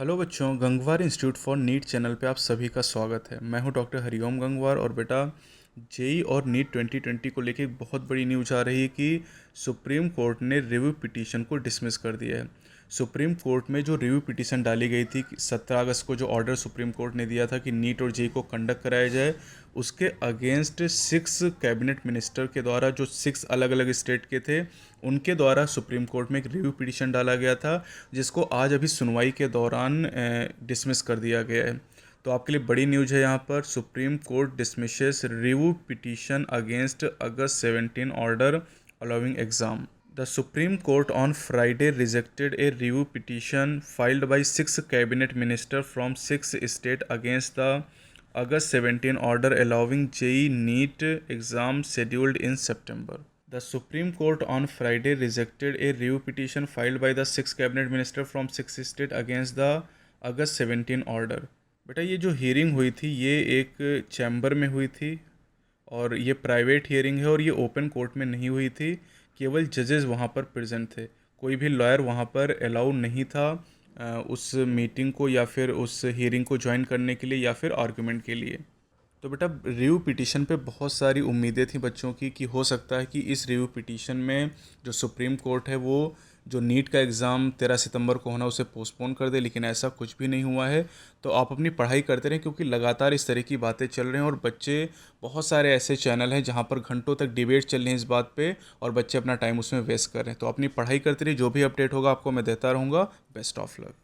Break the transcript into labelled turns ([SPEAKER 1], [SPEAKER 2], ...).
[SPEAKER 1] Hello बच्चों, Gangwar institute for NEET channel पे आप सभी का स्वागत है। मैं हूं डॉक्टर हरिओम गंगवार और बेटा जेई और नीट 2020 को लेके एक बहुत बड़ी न्यूज़ आ रही है कि सुप्रीम कोर्ट ने रिव्यू पिटीशन को डिसमिस कर दिया है। सुप्रीम कोर्ट में जो रिव्यू पिटीशन डाली गई थी 17 अगस्त को, जो ऑर्डर सुप्रीम कोर्ट ने दिया था कि नीट और जेई को कंडक्ट कराया जाए, उसके अगेंस्ट 6 कैबिनेट मिनिस्टर के द्वारा, जो 6 अलग अलग स्टेट के थे, उनके द्वारा सुप्रीम कोर्ट में एक रिव्यू पिटीशन डाला गया था, जिसको आज अभी सुनवाई के दौरान डिसमिस कर दिया गया है। तो आपके लिए बड़ी न्यूज़ है यहाँ पर। Supreme court dismisses review petition against August 17 order allowing exam. The supreme court on Friday rejected a review petition filed by 6 cabinet minister from 6 state against the August 17 order allowing JEE NEET exam scheduled in September. The Supreme Court on Friday rejected a review petition filed by the 6 cabinet minister from 6 states against the August 17 order. बेटा, ये जो hearing हुई थी ये एक chamber में हुई थी और ये प्राइवेट हियरिंग है और ये ओपन कोर्ट में नहीं हुई थी। केवल जजेस वहाँ पर प्रेजेंट थे, कोई भी लॉयर वहाँ पर अलाउ नहीं था उस मीटिंग को या फिर उस हियरिंग को ज्वाइन करने के लिए या फिर आर्गुमेंट के लिए। तो बेटा, रिव्यू पिटीशन पे बहुत सारी उम्मीदें थी बच्चों की कि हो सकता है कि इस रिव्यू पिटीशन में जो सुप्रीम कोर्ट है वो जो नीट का एग्ज़ाम 13 सितंबर को होना उसे पोस्टपोन कर दे, लेकिन ऐसा कुछ भी नहीं हुआ है। तो आप अपनी पढ़ाई करते रहें, क्योंकि लगातार इस तरह की बातें चल रही हैं और बच्चे, बहुत सारे ऐसे चैनल हैं जहाँ पर घंटों तक डिबेट चल रही हैं इस बात पे और बच्चे अपना टाइम उसमें वेस्ट कर रहे हैं। तो अपनी पढ़ाई करते रहिए, जो भी अपडेट होगा आपको मैं देता रहूँगा। Best of luck.